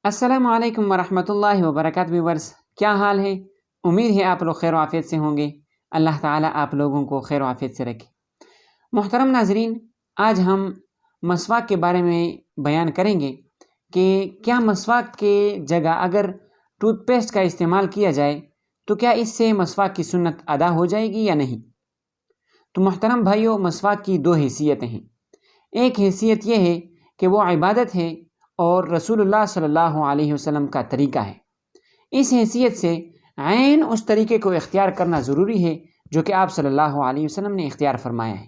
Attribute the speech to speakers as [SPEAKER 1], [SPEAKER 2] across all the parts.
[SPEAKER 1] السلام علیکم ورحمۃ اللہ وبرکاتہ ویورس، کیا حال ہے؟ امید ہے آپ لوگ خیر و عافیت سے ہوں گے۔ اللہ تعالیٰ آپ لوگوں کو خیر و عافیت سے رکھے۔ محترم ناظرین، آج ہم مسواک کے بارے میں بیان کریں گے کہ کیا مسواک کے جگہ اگر ٹوتھ پیسٹ کا استعمال کیا جائے تو کیا اس سے مسواک کی سنت ادا ہو جائے گی یا نہیں؟ تو محترم بھائیوں، مسواک کی دو حیثیتیں ہیں۔ ایک حیثیت یہ ہے کہ وہ عبادت ہے اور رسول اللہ صلی اللہ علیہ وسلم کا طریقہ ہے۔ اس حیثیت سے عین اس طریقے کو اختیار کرنا ضروری ہے جو کہ آپ صلی اللہ علیہ وسلم نے اختیار فرمایا ہے۔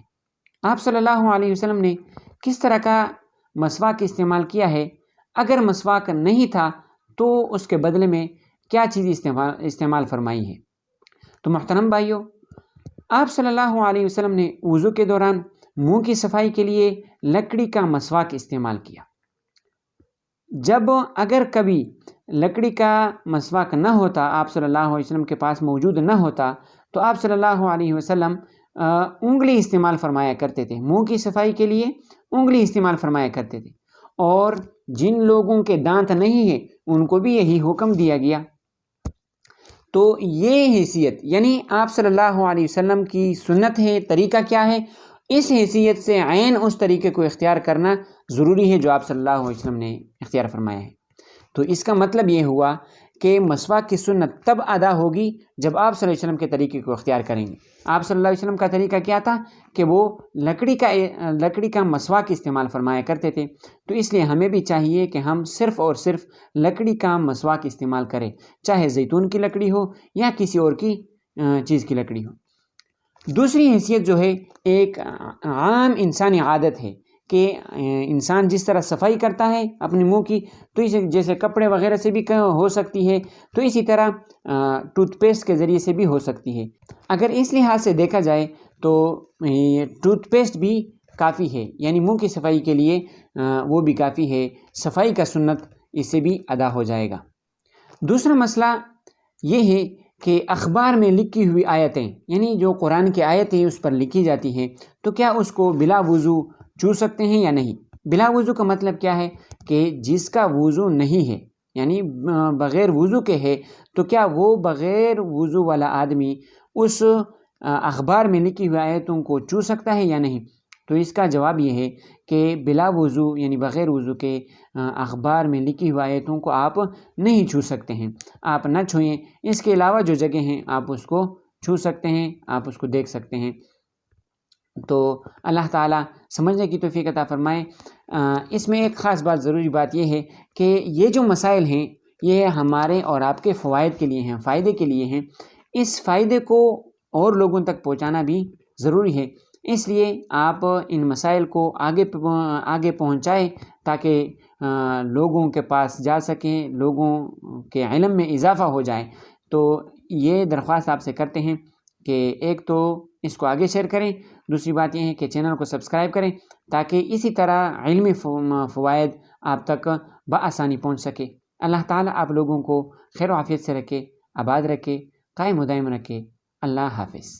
[SPEAKER 1] آپ صلی اللہ علیہ وسلم نے کس طرح کا مسواک استعمال کیا ہے؟ اگر مسواک نہیں تھا تو اس کے بدلے میں کیا چیز استعمال فرمائی ہے؟ تو محترم بھائیوں، آپ صلی اللہ علیہ وسلم نے وضو کے دوران منہ کی صفائی کے لیے لکڑی کا مسواک استعمال کیا۔ جب اگر کبھی لکڑی کا مسواک نہ ہوتا، آپ صلی اللہ علیہ وسلم کے پاس موجود نہ ہوتا، تو آپ صلی اللہ علیہ وسلم انگلی استعمال فرمایا کرتے تھے۔ منہ کی صفائی کے لیے انگلی استعمال فرمایا کرتے تھے، اور جن لوگوں کے دانت نہیں ہیں ان کو بھی یہی حکم دیا گیا۔ تو یہ حیثیت یعنی آپ صلی اللہ علیہ وسلم کی سنت ہے، طریقہ کیا ہے، اس حیثیت سے عین اس طریقے کو اختیار کرنا ضروری ہے جو آپ صلی اللہ علیہ وسلم نے اختیار فرمایا ہے۔ تو اس کا مطلب یہ ہوا کہ مسواک کی سنت تب ادا ہوگی جب آپ صلی اللہ علیہ وسلم کے طریقے کو اختیار کریں گے۔ آپ صلی اللہ علیہ وسلم کا طریقہ کیا تھا کہ وہ لکڑی کا مسواک استعمال فرمایا کرتے تھے۔ تو اس لیے ہمیں بھی چاہیے کہ ہم صرف اور صرف لکڑی کا مسواک استعمال کریں، چاہے زیتون کی لکڑی ہو یا کسی اور کی چیز کی لکڑی ہو۔ دوسری حیثیت جو ہے، ایک عام انسانی عادت ہے کہ انسان جس طرح صفائی کرتا ہے اپنے منہ کی، تو اسے جیسے کپڑے وغیرہ سے بھی ہو سکتی ہے، تو اسی طرح ٹوتھ پیسٹ کے ذریعے سے بھی ہو سکتی ہے۔ اگر اس لحاظ سے دیکھا جائے تو ٹوتھ پیسٹ بھی کافی ہے، یعنی منہ کی صفائی کے لیے وہ بھی کافی ہے، صفائی کا سنت اس سے بھی ادا ہو جائے گا۔ دوسرا مسئلہ یہ ہے کہ اخبار میں لکھی ہوئی آیتیں، یعنی جو قرآن کی آیتیں اس پر لکھی جاتی ہیں، تو کیا اس کو بلا وضو چھو سکتے ہیں یا نہیں؟ بلا وضو کا مطلب کیا ہے کہ جس کا وضو نہیں ہے، یعنی بغیر وضو کے ہے، تو کیا وہ بغیر وضو والا آدمی اس اخبار میں لکھی ہوئی آیتوں کو چھو سکتا ہے یا نہیں؟ تو اس کا جواب یہ ہے کہ بلا وضو یعنی بغیر وضو کے اخبار میں لکھی ہوئی آیتوں کو آپ نہیں چھو سکتے ہیں، آپ نہ چھوئیں۔ اس کے علاوہ جو جگہ ہیں آپ اس کو چھو سکتے ہیں، آپ اس کو دیکھ سکتے ہیں۔ تو اللہ تعالیٰ سمجھنے کی توفیق عطا فرمائے۔ اس میں ایک خاص بات، ضروری بات یہ ہے کہ یہ جو مسائل ہیں یہ ہمارے اور آپ کے فوائد کے لیے ہیں، فائدے کے لیے ہیں۔ اس فائدے کو اور لوگوں تک پہنچانا بھی ضروری ہے، اس لیے آپ ان مسائل کو آگے پہنچائیں تاکہ لوگوں کے پاس جا سکیں، لوگوں کے علم میں اضافہ ہو جائے۔ تو یہ درخواست آپ سے کرتے ہیں کہ ایک تو اس کو آگے شیئر کریں، دوسری بات یہ ہے کہ چینل کو سبسکرائب کریں تاکہ اسی طرح علمی فوائد آپ تک بآسانی پہنچ سکے۔ اللہ تعالیٰ آپ لوگوں کو خیر و عافیت سے رکھے، آباد رکھے، قائم و دائم رکھے۔ اللہ حافظ۔